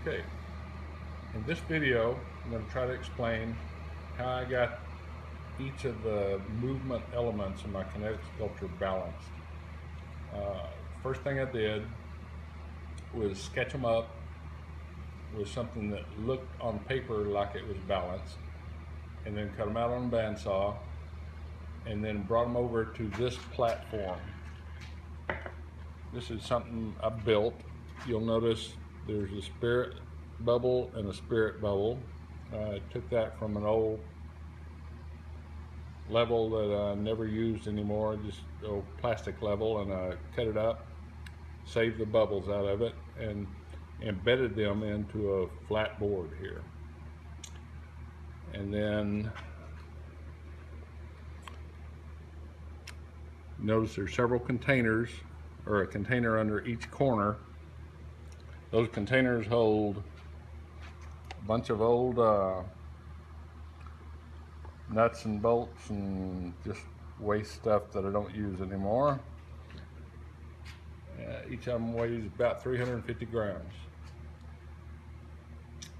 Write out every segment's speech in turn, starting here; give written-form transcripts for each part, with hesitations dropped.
Okay, in this video, I'm going to try to explain how I got each of the movement elements in my kinetic sculpture balanced. First thing I did was sketch them up with something that looked on paper like it was balanced, and then cut them out on a bandsaw, and then brought them over to this platform. This is something I built. You'll notice there's a spirit bubble and a spirit bubble. I took that from an old level that I never used anymore, just old plastic level, and I cut it up, saved the bubbles out of it, and embedded them into a flat board here. And then notice there's several containers, or a container under each corner. Those containers hold a bunch of old nuts and bolts and just waste stuff that I don't use anymore. Each of them weighs about 350 grams.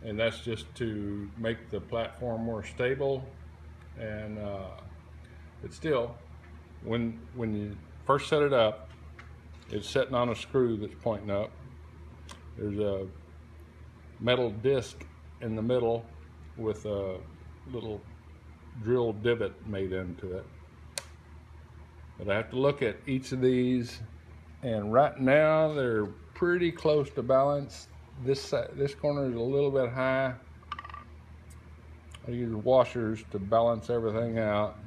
And that's just to make the platform more stable. And but still, when you first set it up, it's sitting on a screw that's pointing up. There's a metal disc in the middle with a little drill divot made into it. But I have to look at each of these, and right now they're pretty close to balance. This corner is a little bit high. I use washers to balance everything out.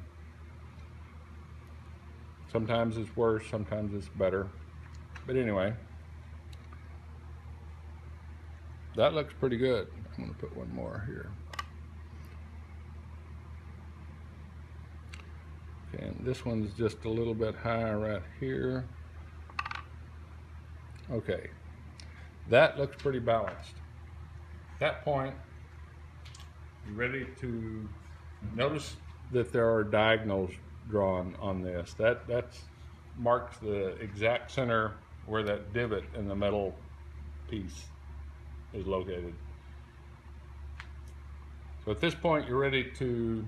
Sometimes it's worse, sometimes it's better. But anyway, that looks pretty good. I'm going to put one more here. Okay, and this one's just a little bit high right here. Okay, that looks pretty balanced. At that point, you're ready to notice that there are diagonals drawn on this. That marks the exact center where that divot in the metal piece is located. So at this point, you're ready to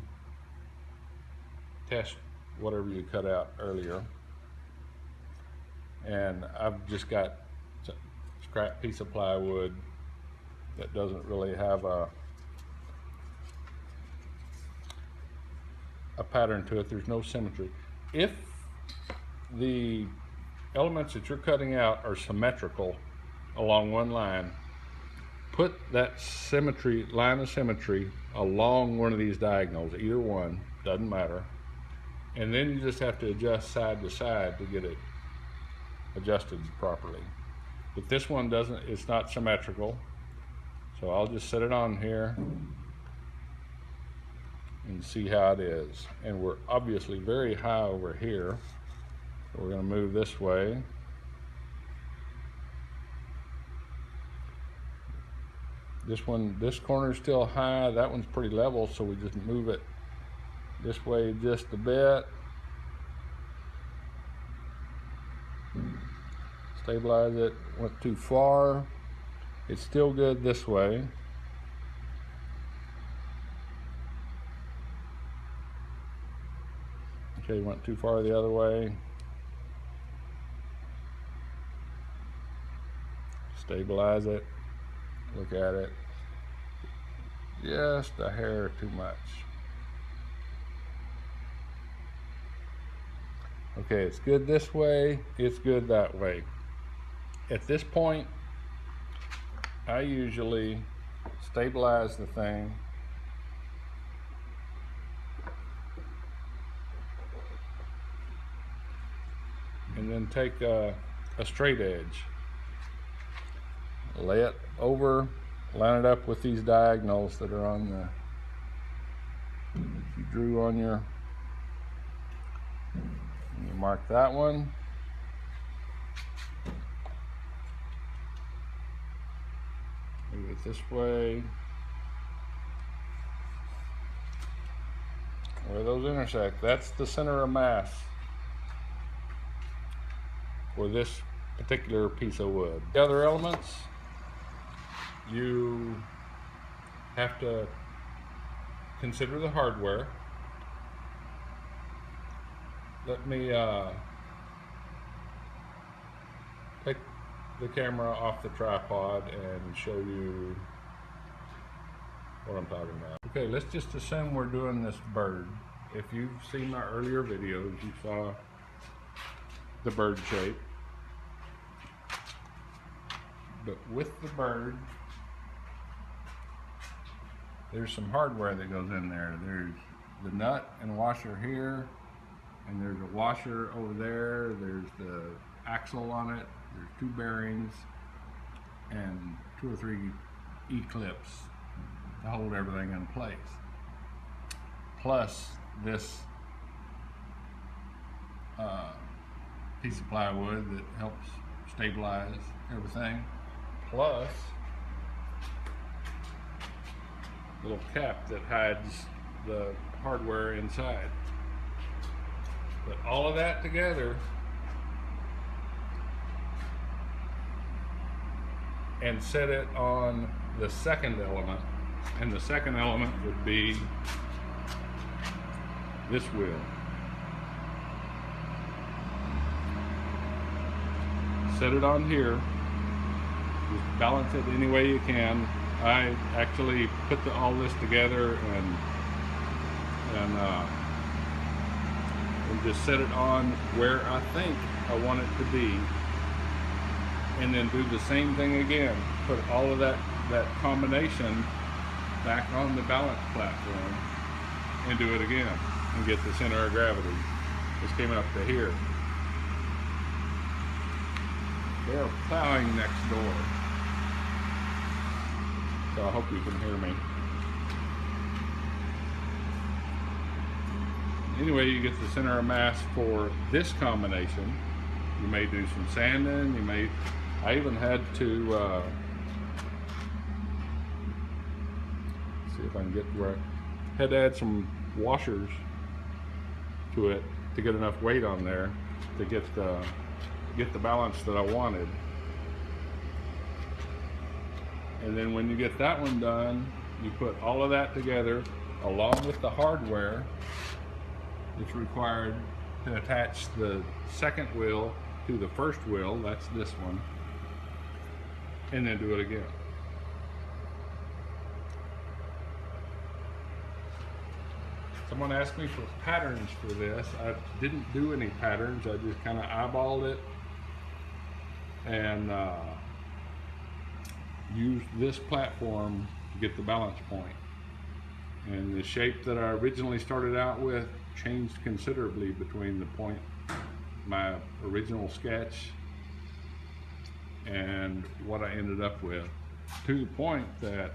test whatever you cut out earlier. And I've just got a scrap piece of plywood that doesn't really have a pattern to it. There's no symmetry. If the elements that you're cutting out are symmetrical along one line, put that symmetry, line of symmetry, along one of these diagonals, either one, doesn't matter. And then you just have to adjust side to side to get it adjusted properly. But this one doesn't, it's not symmetrical. So I'll just set it on here and see how it is. And we're obviously very high over here. So we're going to move this way. This corner is still high, that one's pretty level, so we just move it this way just a bit. Stabilize it. Went too far. It's still good this way. Okay, went too far the other way. Stabilize it. Look at it. Just a hair too much. Okay, it's good this way, it's good that way. At this point, I usually stabilize the thing and then take a straight edge, lay it over, line it up with these diagonals that are on the, you drew on your, you mark that one. Move it this way. Where those intersect, that's the center of mass for this particular piece of wood. The other elements, you have to consider the hardware. Let me take the camera off the tripod and show you what I'm talking about. Okay, let's just assume we're doing this bird. If you've seen my earlier videos, you saw the bird shape. But with the bird, there's some hardware that goes in there. There's the nut and washer here, and there's a washer over there. There's the axle on it. There's 2 bearings and 2 or 3 E-clips to hold everything in place. Plus this piece of plywood that helps stabilize everything. Plus little cap that hides the hardware inside. Put all of that together and set it on the second element, and the second element would be this wheel. Set it on here, just balance it any way you can. I actually put all this together and just set it on where I think I want it to be, and then do the same thing again. Put all of that combination back on the balance platform and do it again, and get the center of gravity. This came up to here. They're plowing next door, so I hope you can hear me. Anyway, you get the center of mass for this combination. You may do some sanding. I even had to see if I can get where I had to add some washers to it to get enough weight on there to get the balance that I wanted. And then when you get that one done, you put all of that together along with the hardware that's required to attach the second wheel to the first wheel, that's this one, and then do it again. Someone asked me for patterns for this. I didn't do any patterns. I just kind of eyeballed it and used this platform to get the balance point. And the shape that I originally started out with changed considerably between the point, my original sketch, and what I ended up with, to the point that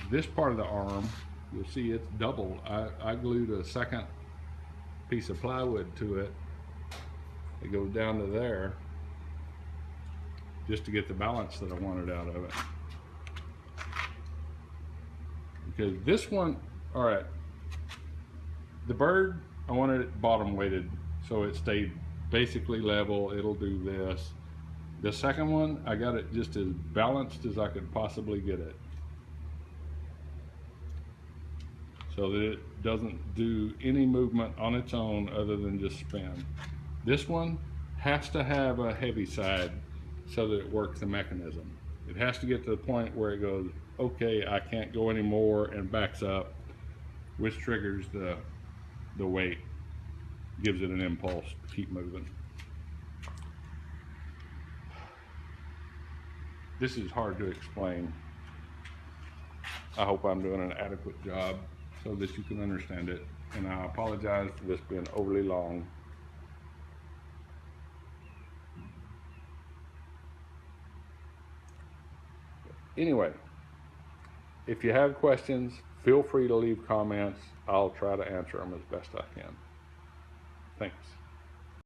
this part of the arm, you'll see it's double. I glued a second piece of plywood to it. It goes down to there just to get the balance that I wanted out of it. Because this one, all right, the bird, I wanted it bottom weighted so it stayed basically level. It'll do this. The second one, I got it just as balanced as I could possibly get it, so that it doesn't do any movement on its own other than just spin. This one has to have a heavy side so that it works the mechanism. It has to get to the point where it goes, okay, I can't go anymore, and backs up, which triggers the weight, gives it an impulse to keep moving. This is hard to explain. I hope I'm doing an adequate job so that you can understand it, and I apologize for this being overly long. Anyway, if you have questions, feel free to leave comments. I'll try to answer them as best I can. Thanks.